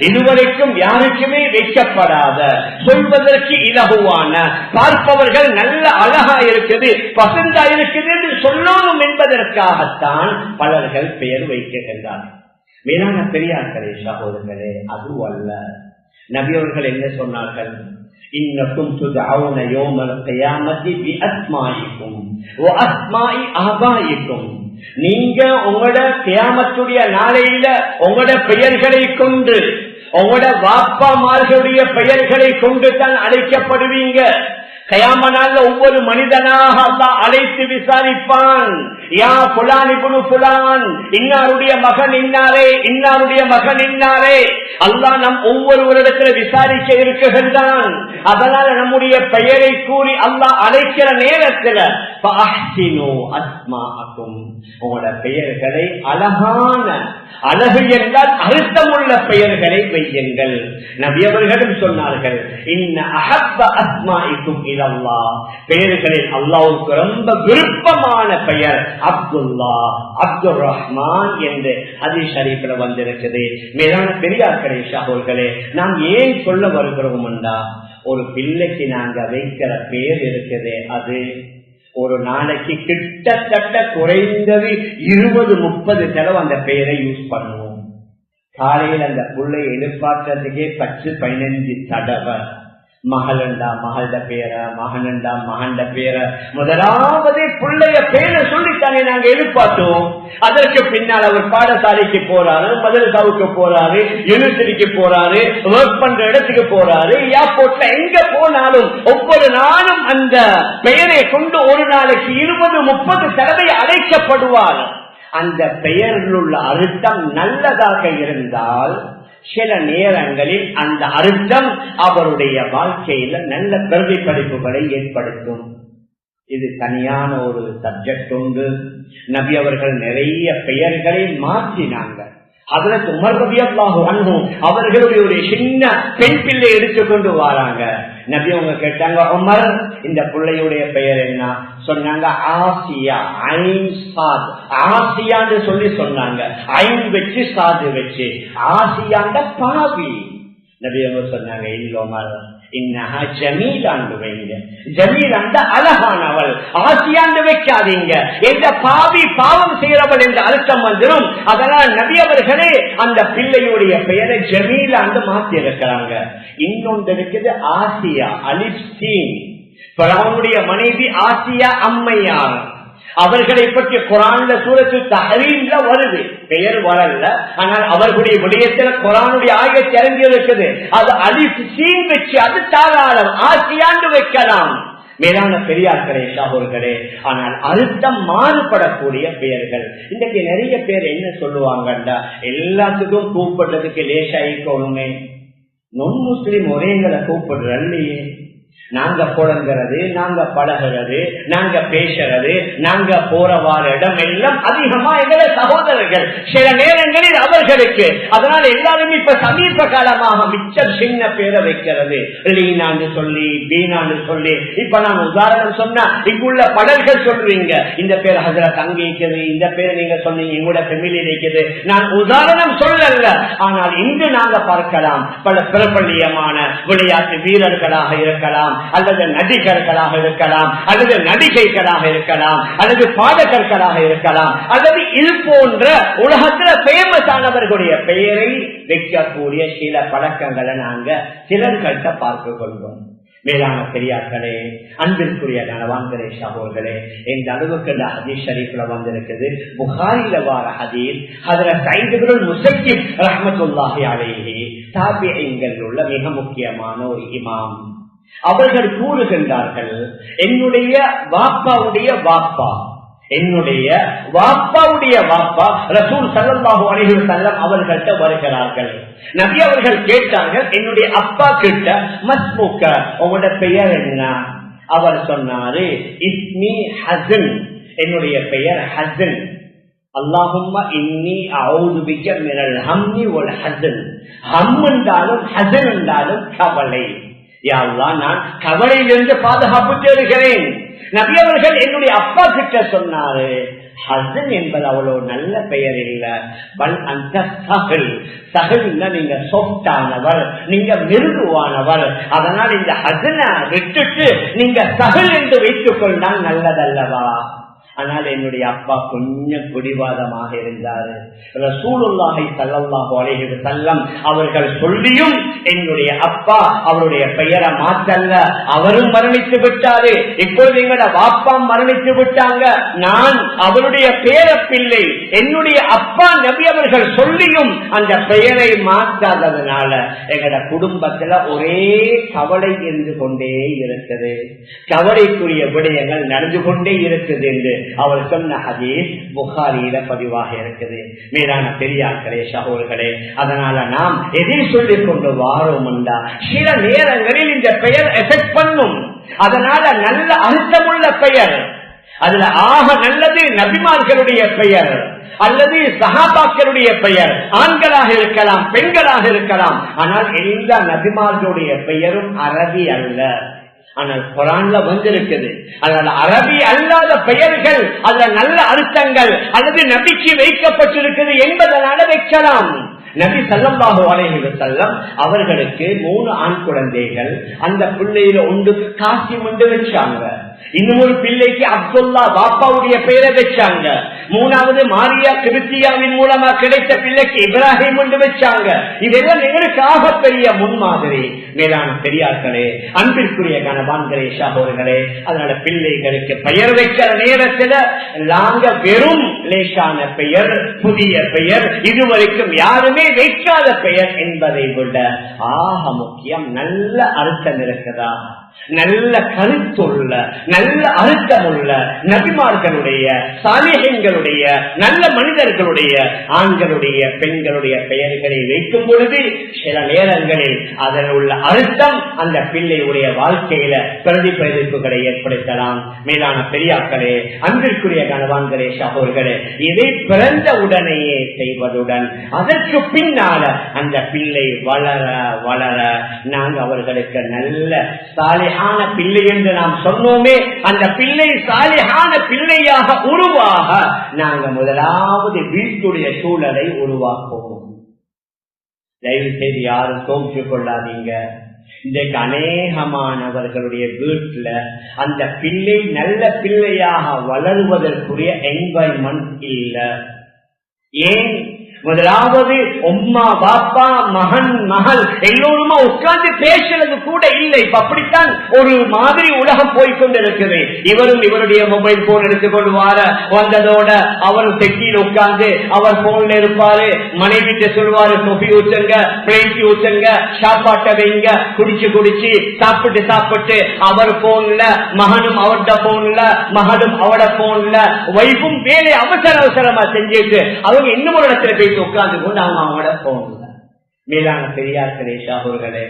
இதுவரைக்கும் யாருக்குமே வைக்கப்படாத, சொல்வதற்கு இலகுவான, பார்ப்பவர்கள் நல்ல அழகா இருக்குது, பசந்தா இருக்குது என்று சொல்லணும் என்பதற்காகத்தான் பலர்கள் பெயர் வைக்கின்றார்கள். மேலான பெரியார்களே சகோதரர்களே, அது அல்ல. நபி அவர்கள் என்ன சொன்னார்கள்? இன்னக்கும் துதஊன யௌமல் கியாமத்தி பிஅஸ்மாஇக்கும் வ அஸ்மாஇ ஆபாயிக்கும். நீங்க உங்களோட கியாமத்துடைய நாளையில உங்களோட பெயர்களை கொண்டு, உங்களோட வாப்பாமார்களுடைய பெயர்களை கொண்டு தான் அழைக்கப்படுவீங்க. கயாம நாள்ல ஒவ்வொரு மனிதனாக அல்லாஹ் அழைத்து விசாரிப்பான். யா புலான் இப்னு புலான், இன்னாருடைய மகன் இன்னாரே, இன்னாருடைய மகன் இன்னாரே. அல்லாஹ் நம் ஒவ்வொருவரிடத்துல விசாரிக்க இருக்குகின்றான். அதனால நம்முடைய பெயரை கூறி அல்லாஹ் அழைக்கிற நேரத்துல ஃபஅஹ்சினு அஸ்மாஅக்கும், உங்களோட பெயர்களை அழகான, அழகு என்றால் அர்த்தமுள்ள பெயர்களை வையுங்கள். நபி அவர்களும் சொன்னார்கள், இன்ன அஹப்ப அஸ்மாஇக்கும் இலல்லாஹ், பெயர்களில் அல்லாஹ்வுக்கு ரொம்ப விருப்பமான பெயர் அப்துல்லா, அப்துல் ரஹ்மான் என்று ஹதீஸ் ஷரீஃப்ல வந்திருக்குது. மேலான பெரியார்களே சகோதரர்களே, நாம் ஏன் சொல்ல வருகிறோம் என்றா, ஒரு பிள்ளைக்கு நாங்க வைக்கிற பெயர் இருக்குது, அது ஒரு நாளைக்கு கிட்டத்தட்ட குறைந்தது 20-30 தடவை அந்த பெயரை யூஸ் பண்ணுவோம். காலையில் அந்த பிள்ளை எழுப்பாற்றதுக்கே 10-15 தடவை மகளண்டா மகள பேர, மகனண்டா மகண்ட பேர, முதலாவது பிள்ளைய பேரை சொல்லித்தானே நாங்க எழுப்பாட்டோம். அதற்கு பின்னால் அவர் பாடசாலைக்கு போறாரு, மதரசாவுக்கு போறாரு, யூனிவர்சிட்டிக்கு போறாரு, ஒர்க் பண்ற இடத்துக்கு போறாரு, ஏர்போர்ட்ல எங்க போனாலும் ஒவ்வொரு நாளும் அந்த பெயரை கொண்டு ஒரு நாளைக்கு 20-30 தடவை அழைக்கப்படுவார். அந்த பெயரில் உள்ள அர்த்தம் நல்லதாக இருந்தால் சில நேரங்களில் அந்த அர்த்தம் அவருடைய வாழ்க்கையில நல்ல பிரதிபலிப்புகளை ஏற்படுத்தும். இது தனியான ஒரு சப்ஜெக்ட் உண்டு. நபி அவர்கள் நிறைய பெயர்களை மாற்றினாங்க. ஹஜ்ரத் உமர் ரலியல்லாஹு அன்ஹு அவர்களுடைய ஒரு சின்ன பெண் பிள்ளை எடுத்துக்கொண்டு வராங்க. நபி அவங்க கேட்டாங்க, உமர் இந்த பிள்ளையுடைய பெயர் என்ன? சொன்னாங்க ஆசியா, ஐன் சாத், ஆசியான்னு சொல்லி சொன்னாங்க. ஐன் வச்சு சாது வச்சு ஆசியாண்ட பாவி. நபி அவங்க சொன்னாங்க, இல்ல உமர், இன்னஹா ஜமீலாண்டு வைங்க, ஜமீலாண்ட அழகானவள், ஆசியாண்டு வைக்காதீங்க, எந்த பாவி பாவம் செய்யறவள் என்ற அர்த்தம் வந்துடும். அதனால் நபி அவர்களே அந்த பிள்ளையுடைய பெயரை ஜமீலாண்டு மாற்றி இருக்கிறாங்க. இன்னொன்று இருக்குது ஆசியா, அலிப்தீன், பரவனுடைய மனைவி ஆசியா அம்மையார். அவர்களை பற்றி குர்ஆன்ல சூரத்து தஹரீம்ல வருது, பெயர் வரல, ஆனால் அவர்களுடைய விடயத்தில் குர்ஆனுடைய ஆயத்து இறங்கி இருக்குது. அது அலிஃப் சீன் வச்சு அது தாராளம் ஆசியாண்டு வைக்கலாம். மேலான பெரியார்களே சகோதரர்களே, ஆனால் அர்த்தம் மாறுபடக்கூடிய பெயர்கள். இன்றைக்கு நிறைய பேர் என்ன சொல்லுவாங்கண்டா, எல்லாத்துக்கும் கூப்பிடுறதுக்கு லேசாயிக்கணுமே, நொன் முஸ்லிம் ஒரேங்களை கூப்பிடுறல்லையே, நாங்க புழங்குறது, நாங்க பழகிறது, நாங்க பேசுறது, நாங்க போற வார இடம் எல்லாம் அதிகமா எங்களை சகோதரர்கள் சில நேரங்களில் அவர்களுக்கு. அதனால எல்லாருமே இப்ப சமீப காலமாக மிச்சம் சின்ன பேரை வைக்கிறது, லீனான்னு சொல்லி, பீனான்னு சொல்லி. இப்ப நான் உதாரணம் சொன்னா இங்குள்ள படல்கள் சொல்றீங்க, இந்த பேர் ஹஜ்ரத் அங்க இருக்குது, இந்த பேர் நீங்க சொன்னீங்க எங்களோட ஃபேமிலி இருக்குது. நான் உதாரணம் சொல்லல, ஆனால் இன்று நாங்க பார்க்கலாம் பல பிரபல்யமான விளையாட்டு வீரர்களாக இருக்கலாம், இருக்கலாம், அல்லது நடிகர்களாக இருக்கலாம், அல்லது நடிகைகளாக இருக்கலாம், அல்லது பாடகர்களாக இருக்கலாம், அல்லது இது போன்ற உலகத்தில் பேமஸ் ஆனவர்களுடைய பெயரை வைக்கக்கூடிய சில பழக்கங்களை நாங்க சிலர்கிட்ட பார்க்க கொள்வோம். மேலான பெரியார்களே, அன்பிற்குரிய கணவான்களே, சகோதரர்களே, இந்த அளவுக்கு இந்த ஹதீஸ் ஷரீஃப்ல வந்திருக்குது. புகாரில வார ஹதீஸ் ஹஜ்ரத் சயீத் இப்னு முஸய்யிப் ரஹ்மத்துல்லாஹி அலைஹி தாபிஈன்கள் உள்ள மிக முக்கியமான ஒரு இமாம். அவர்கள் கூறுகின்றார்கள், என்னுடைய வாப்பாவுடைய வாப்பா ரசூல் ஸல்லல்லாஹு அலைஹி வஸல்லம் அவர்கள்ட்ட வருகிறார்கள். நபி அவர்கள் கேட்டார்கள், என்னுடைய அப்பா கிட்ட, மஸ்முக, உங்களுடைய பெயர் என்ன? அவர் சொன்னாரு, இஸ்மி ஹஸன், என்னுடைய பெயர் ஹஸன். அல்லாஹும்ம இன்னி அஊது பிக மினல் ஹம்மி வல் ஹஸன். ஹம் என்றாலும் ஹஸன் என்றாலும் கவலை. யா அல்லாஹ், நான் கவலையிலிருந்து பாதுகாப்பு தேடுகிறேன். நபி அவர்கள் என்னுடைய அப்பா கிட்ட சொன்னாரு, ஹஸன் என்பது அவ்வளவு நல்ல பெயர் இல்ல, பல் அந்த சஹல். சஹல்னா நீங்க சொப்டானவர், நீங்க மிருதுவானவர். அதனால் இந்த ஹஸனை விட்டுட்டு நீங்க சஹல் என்று வைத்துக் கொண்டால் நல்லதல்லவா? ஆனால் என்னுடைய அப்பா கொஞ்சம் பிடிவாதமாக இருந்தாரு. ரசூலுல்லாஹி ஸல்லல்லாஹு அலைஹி வஸல்லம் அவர்கள் சொல்லியும் என்னுடைய அப்பா அவருடைய பெயரை மாற்றல்ல. அவரும் மரணித்து விட்டாரு. இப்பொழுது எங்களோட வாப்பா மரணித்து விட்டாங்க. நான் அவருடைய பேர பிள்ளை. என்னுடைய அப்பா நபி அவர்கள் சொல்லியும் அந்த பெயரை மாற்றாததுனால எங்களோட குடும்பத்துல ஒரே கவலை இருந்து கொண்டே இருக்குது. கவலைக்குரிய விடயங்கள் நடந்து கொண்டே இருக்குது என்று அவர் சொன்ன ஹதீஸ் புகாரியில பதிவாக இருக்குது. மேலான பெரியார்களே, சகோதரர்களே, அதனால நாம் எதை சொல்லிக் கொண்டு வாரோம் என்றா, சில நேரங்களில் இந்த பெயர் எஃபெக்ட் பண்ணும். அதனால நல்ல அர்த்தமுள்ள பெயர், அதுல ஆக நல்லது நபிமார்களுடைய பெயர் அல்லது சஹாபாக்களுடைய பெயர். ஆண்களாக இருக்கலாம், பெண்களாக இருக்கலாம். ஆனால் எல்லா நபிமார்களுடைய பெயரும் அரபி அல்ல. ஆனால் குர்ஆன்ல வந்திருக்குது. அதனால அரபி அல்லாத பெயர்கள், அதுல நல்ல அர்த்தங்கள் அல்லது நபிக்கு வைக்கப்பட்டிருக்குது என்பதனால வைக்கலாம். நபி ஸல்லல்லாஹு அலைஹி வஸல்லம் அவர்களுக்கு 3 ஆண் குழந்தைகள். அந்த பிள்ளையில ஒன்று காசிம் என்று வச்சாங்க. இன்னும் ஒரு பிள்ளைக்கு அப்துல்லா பாப்பாவுடைய பெயரை வச்சாங்க. 3வது மாரியா கிறிஸ்தியாவின் மூலமா கிடைத்த பிள்ளைக்கு இப்ராஹிம் என்று வச்சாங்க. இதெல்லாம் எங்களுக்கு ஆகப்பெரிய முன்மாதிரி. மேலான பெரியார்களே, அன்பிற்குரிய கணவான்களே, சகோதரர்களே, அதனால பிள்ளைகளுக்கு பெயர் வைக்கிற நேரத்தில் நாங்க வெறும் லேசான பெயர், புதிய பெயர், இதுவரைக்கும் யாருமே வைக்காத பெயர் என்பதை விட ஆக முக்கியம் நல்ல அர்த்தம் இருக்குதா, நல்ல கருத்துள்ள, நல்ல அர்த்தமுள்ள நபிமார்களுடைய, சாலிஹீன்களுடைய, நல்ல மனிதர்களுடைய, ஆண்களுடைய, பெண்களுடைய பெயர்களை வைக்கும் பொழுது சில நேரங்களில் அதில் உள்ள அர்த்தம் அந்த பிள்ளையுடைய வாழ்க்கையில பிரதிபலிப்புகளை ஏற்படுத்தலாம். மேலான பெரியாக்களே, அன்பிற்குரிய கணவான்களே, சகோதரர்களே, இதை பிறந்த உடனேயே செய்வதுடன் அதற்கு பின்னால அந்த பிள்ளை வளர வளர நாங்கள் அவர்களுக்கு நல்ல சாலிஹான பிள்ளை என்று நாம் சொன்னோமே, அந்த பிள்ளை சாலிஹான பிள்ளையாக உருவாக நாங்கள் முதலாவது வீட்டுடைய சூழலை உருவாக்குவோம். தயவு செய்து யாரும் தோற்றிக் கொள்ளாதீங்க. இன்றைக்கு அநேகமானவர்களுடைய வீட்டுல அந்த பிள்ளை நல்ல பிள்ளையாக வளருவதற்குரிய என்வாய்மெண்ட் இல்ல. ஏன்? முதலாவது உம்மா, பாப்பா, மகன், மகள் எல்லோருமா உட்கார்ந்து பேசுறது கூட இல்லை. அப்படித்தான் ஒரு மாதிரி உலகம் போய்கொண்டிருக்குது. இவரும் இவருடைய மொபைல் போன் எடுத்துக்கொள்வார, வந்ததோட அவரும் செக்கியில் உட்கார்ந்து அவர் போன்ல இருப்பாரு. மனைவிட்டு சொல்வாரு, தொப்பி ஊற்றுங்க, பிளேட்டி ஊற்றுங்க, சாப்பாட்டை வைங்க, குடிச்சு குடிச்சு சாப்பிட்டு சாப்பிட்டு அவர் போன்ல, மகனும் அவர்ட போன்ல, மகளும் அவட போன்ல, வைஃபும் வேலை அவசர அவசரமா செஞ்சுட்டு அவங்க இன்னும் ஒரு இடத்துல உட்கார்ந்து கொண்டு அவங்க அவங்களோட போகல. மேலான பெரியார்களே, சகோதரர்களே,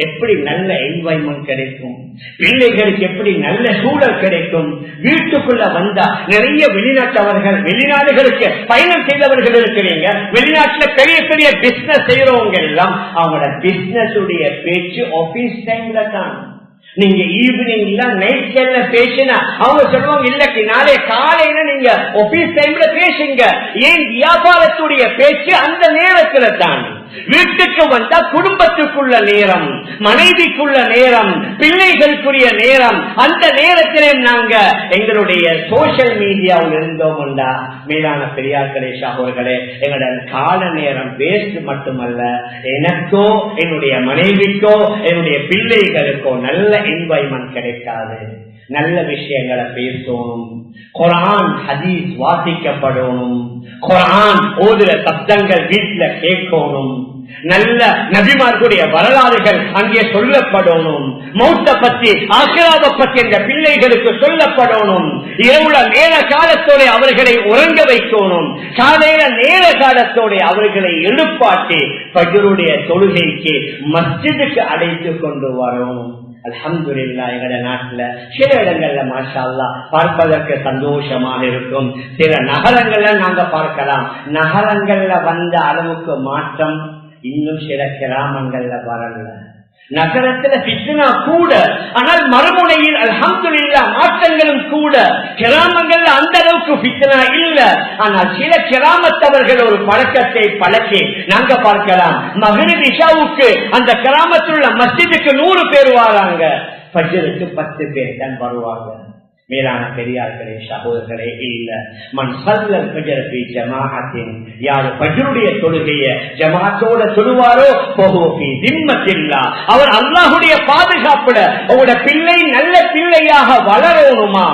எப்படி நல்ல என்வாய்மெண்ட் கிடைக்கும், பிள்ளைகளுக்கு எப்படி நல்ல சூழல் கிடைக்கும். வீட்டுக்குள்ள வந்தா நிறைய வெளிநாட்டவர்கள், வெளிநாடுகளுக்கு பயணம் செய்தவர்கள் இருக்கிறீங்க. வெளிநாட்டுல பெரிய பெரிய பிசினஸ் செய்யறவங்க எல்லாம் அவங்களோட பிசினஸ் உடைய பேச்சு ஆபீஸ் டைம்ல தான். நீங்க ஈவினிங்ல நைட்ல பேசினா அவங்க சொல்லுவாங்க, இல்லக்கு நாளை காலையில நீங்க ஆபீஸ் டைம்ல பேசுங்க. ஏன்? வியாபாரத்துடைய பேச்சு அந்த நேரத்துல தான். வீட்டுக்கு வந்தா குடும்பத்துக்குள்ள நேரம், மனைவிக்குள்ள நேரம், பிள்ளைகளுக்குரிய நேரம். அந்த நேரத்திலே நாங்க எங்களுடைய சோசியல் மீடியாவில் இருந்தோம்டா மேலான பெரியார்களே சகோதரர்களே, எங்களுடைய கால நேரம் வேஸ்ட் மட்டுமல்ல, எனக்கோ என்னுடைய மனைவிக்கோ என்னுடைய பிள்ளைகளுக்கோ நல்ல என்வாய்மெண்ட் கிடைக்காது. நல்ல விஷயங்களை பேசணும், குர்ஆன் ஹதீஸ் வாசிக்கப்படணும், குர்ஆன் ஓதுற சப்தங்கள் வீட்டுல கேட்கணும், நல்ல நபிமார்களுடைய வரலாறுகள் அங்கே சொல்லப்படணும், மௌத்த பத்தி ஆகிராவை பற்றி இந்த பிள்ளைகளுக்கு சொல்லப்படணும். இரவுல நேர காலத்தோட அவர்களை உறங்க வைக்கணும், காலையில நேர காலத்தோட அவர்களை எழுப்பாட்டி ஃபஜ்ருடைய தொழுகைக்கு மஸ்ஜிதுக்கு அழைத்து கொண்டு வரணும். அல்ஹம்துலில்லாஹ் எங்கட நாட்டுல சில இடங்கள்ல மாஷா அல்லாஹ் பார்ப்பதற்கு சந்தோஷமாக இருக்கும். சில நகரங்கள்ல நாங்க பார்க்கலாம், நகரங்கள்ல வந்த அளவுக்கு மாற்றம் இன்னும் சில கிராமங்கள்ல வரல. நகரத்துல ஃபித்னா கூட, ஆனால் மறுமுனையில் அல்ஹம்துலில்லாஹ் மாற்றங்களும் கூட. கிராமங்கள்ல அந்த அளவுக்கு ஃபித்னா இல்ல, ஆனால் சில கிராமத்தவர்கள் ஒரு பழக்கத்தை பழக்கி நாங்க பார்க்கலாம். மக்ரிப் இஷாவுக்கு அந்த கிராமத்தில் உள்ள மஸ்ஜிதுக்கு 100 பேர் வராங்க, ஃபஜ்ருக்கு 10 பேர் தான் வருவாங்க. மேலான பெரியார்களே சகோதரர்களே, இல்ல மன் ஸல்லல் ஃபஜ்ர ஃபீ ஜமாஅத்தின், யார் ஃபஜ்ருடைய தொழுகையை ஜமாஅத்தோட தொழுவாரோ ஃபஹுவ ஃபீ திம்மத்தில்லாஹ், அவர் அல்லாஹ்வுடைய பாதுகாப்புல. உங்களுடைய பிள்ளை நல்ல பிள்ளையாக வளரணுமா?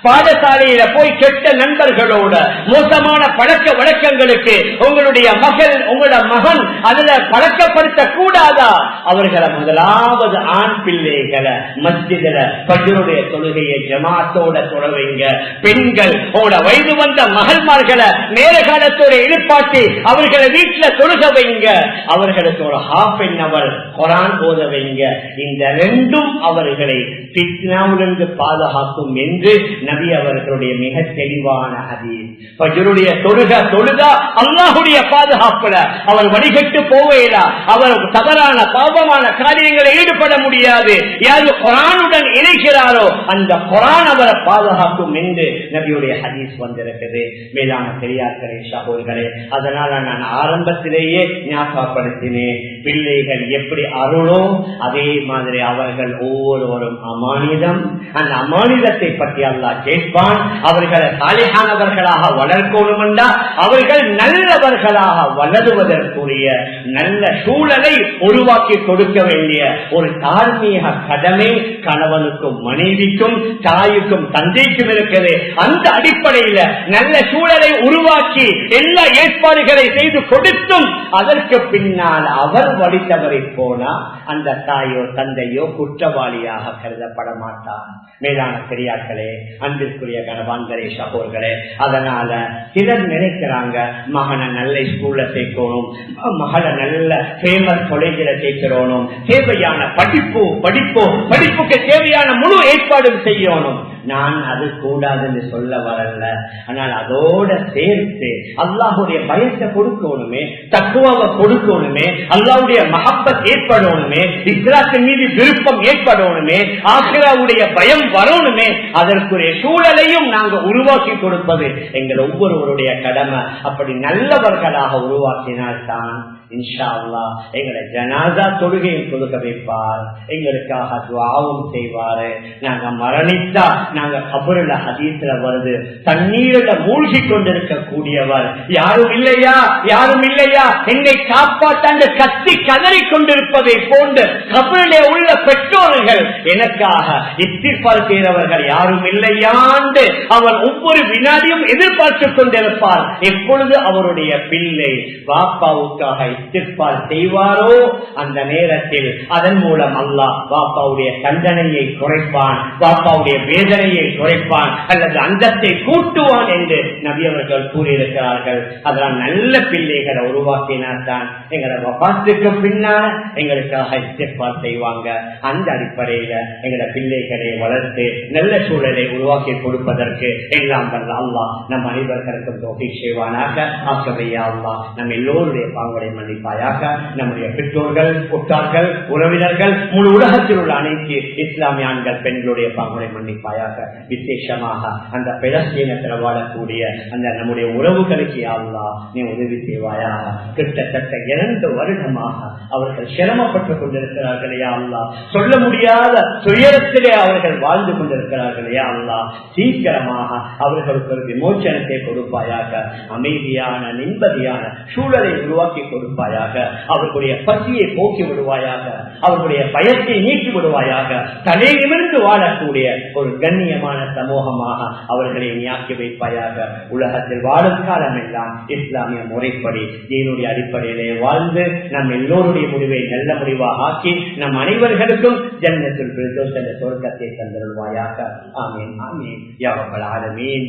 பாடசாலையில போய் கெட்ட நண்பர்களோட மோசமான பழக்க வழக்கங்களுக்கு உங்களுடைய மகள் உங்களோட மகன் அதுல பழக்கப்படுத்த கூடாதா? அவர்களை முதலாவது ஆண் பிள்ளைகளை மஸ்ஜிதுல ஃபஜ்ருடைய தொழுகையை ஜமாஅத்தோட தொழவைங்க. பெண்கள் உங்களோட வயது வந்த மகள்மார்களை நேர காலத்தோட எழுப்பாட்டி அவர்களை வீட்டுல தொழுக வைங்க. அவர்களுக்கு ஒரு ஹாஃப் அன் அவர் குர்ஆன் ஓத வைங்க. இந்த ரெண்டும் அவர்களை ஃபித்னாவிலிருந்து பாதுகாக்கும் என்று நபி அவர்களுடைய மிக தெளிவான ஹதீஸ். ஃபஜ்ருடைய தொழுகா அல்லாஹ்வுடைய பாதுகாப்புல. அவர் வடிகட்டு போவேலா, அவர் தவறான பாவமான காரியங்களை ஈடுபட முடியாது. யாரு குர்ஆனுடன் இணைகிறாரோ அந்த குர்ஆன் அவரை பாதுகாக்கும் என்று நபியுடைய ஹதீஸ் வந்திருக்கிறது. மேலான பெரியார்களே சகோதரர்களே, அதனால நான் ஆரம்பத்திலேயே ஞாபகப்படுத்தினேன், பிள்ளைகள் எப்படி அருளோ அதே மாதிரி அவர்கள் ஒவ்வொருவரும் அமானிதம். அந்த அமானிதத்தை பற்றி அல்லாஹ் கேட்பான். அவர்களை சாலிஹானவர்களாக வளர்க்கணும் என்றால் அவர்கள் நல்லவர்களாக வளருவதற்குரிய நல்ல சூழலை உருவாக்கி கொடுக்க வேண்டிய ஒரு தார்மீக கடமை கணவனுக்கும் மனைவிக்கும் தாய்க்கும் தந்தைக்கும் இருக்கிறது. அந்த அடிப்படையில நல்ல சூழலை உருவாக்கி எல்லா ஏற்பாடுகளை செய்து கொடுத்தும் அதற்கு பின்னால் அவர் வடித்தவரை போனா அந்த தாயோ தந்தையோ குற்றவாளியாக கருதப்பட மாட்டார். மேலான பெரியார்களே, அன்பிற்குரிய கணவான்களே சகோதரர்களே, அதனால சிலர் நினைக்கிறாங்க மகனை நல்ல ஸ்கூல்ல சேர்க்கணும், மகளை நல்ல ஃபேமஸ் காலேஜில சேர்க்கணும், தேவையான படிப்புக்கு தேவையான முழு ஏற்பாடும் செய்யணும். நான் அது கூடாதுன்னு சொல்ல வரல. ஆனால் அதோட சேர்த்து அல்லாஹுடைய பயத்தை கொடுக்கணுமே, தக்குவாவை கொடுக்கணுமே, அல்லாஹ்வுடைய மஹப்பத் ஏற்படணுமே, இஸ்லாத்தின் மீது விருப்பம் ஏற்படணுமே, ஆகிராவுடைய பயம் வரணுமே. அதற்குரிய சூழலையும் நாங்க உருவாக்கி கொடுப்பது எங்கள் ஒவ்வொருவருடைய கடமை. அப்படி நல்லவர்களாக உருவாக்கினால்தான் இன்ஷா அல்லாஹ் எங்களை ஜனாசா தொழுகையும் தொழுக வைப்பார், எங்களுக்காக துஆவும் செய்வாரு. நாங்க மரணித்தா நாங்க கபருல ஹதீஸ்ல வருது, தண்ணீரில மூழ்கி கொண்டிருக்க கூடியவர் யாரும் இல்லையா என்னை காப்பாற்ற கத்தி கதறி கொண்டிருப்பதை போன்று கபரிலே உள்ள பெற்றோர்கள் எனக்காக இஸ்திக்பார் செய்கிறவர்கள் யாரும் இல்லையாண்டு அவர் ஒவ்வொரு வினாடியும் எதிர்பார்த்துக் கொண்டிருப்பார். எப்பொழுது அவருடைய பிள்ளை பாப்பாவுக்காக இஸ்திக்பார் செய்வாரோ அந்த நேரத்தில் அதன் மூலம் அல்லாஹ் பாப்பாவுடைய தண்டனையை குறைப்பான், பாப்பாவுடைய வேதனையை குறைப்பான், அல்லது அந்தத்தை கூட்டுவான் என்று நபி அவர்கள் கூறியிருக்கிறார்கள். அதனால் நல்ல பிள்ளைகளை உருவாக்கினார் தான் எங்களை வபாத்துக்கு பின்னால் எங்களுக்காக இஸ்திக்பார் செய்வாங்க. அந்த அடிப்படையில எங்களை பிள்ளைகளை வளர்த்து நல்ல சூழலை உருவாக்கி கொடுப்பதற்கு எல்லாம் வல்ல அல்லாஹ் நம் அனைவர்களுக்கும் தௌஃபீக் செய்வானாக. ஆகவே யா அல்லாஹ் நம் எல்லோருடைய பாவங்களை மன்னிப்பாயாக. நம்முடைய பெற்றோர்கள், உற்றார்கள், உறவினர்கள், முழு உலகத்தில் உள்ள அனைத்து இஸ்லாமிய ஆண்கள் பெண்களுடைய பாவங்களை மன்னிப்பாயாக. விசேஷமாக அந்த பலஸ்தீனத்தில் வாழக்கூடிய அந்த நம்முடைய உறவுகளுக்கு அல்லாஹ் நீ உதவி செய்வாயாக. கிட்டத்தட்ட 2 வருடமாக அவர்கள் சிரமப்பட்டுக் கொண்டிருக்கிறார்களே அல்லாஹ், சொல்ல முடியாத துயரத்திலே அவர்கள் வாழ்ந்து கொண்டிருக்கிறார்களே அல்லாஹ், சீக்கிரமாக அவர்களுக்கு ஒரு விமோச்சனத்தை கொடுப்பாயாக. அமைதியான நிம்மதியான சூழலை உருவாக்கி கொடுப்பாயாக. அவர்களுடைய பசியை போக்கி விடுவாயாக. அவர்களுடைய பயத்தை நீக்கி விடுவாயாக. தலை நிமிர்ந்து வாழக்கூடிய ஒரு கண்ணியமான சமூகமாக அவர்களை நீக்கி வைப்பாயாக. உலகத்தில் வாழும் காலம் எல்லாம் இஸ்லாமிய முறைப்படி தீனுடைய அடிப்படையிலே வாழ்ந்து நம் எல்லோருடைய முடிவை நல்ல முடிவாக ஆக்கி நம் அனைவர்களுக்கும் ஜன்னத்துல் ஃபிர்தௌஸ் என்ற சொர்க்கத்தை தந்தருள்வாயாக. ஆமீன் ஆமீன் யா ரப்பல் ஆலமீன்.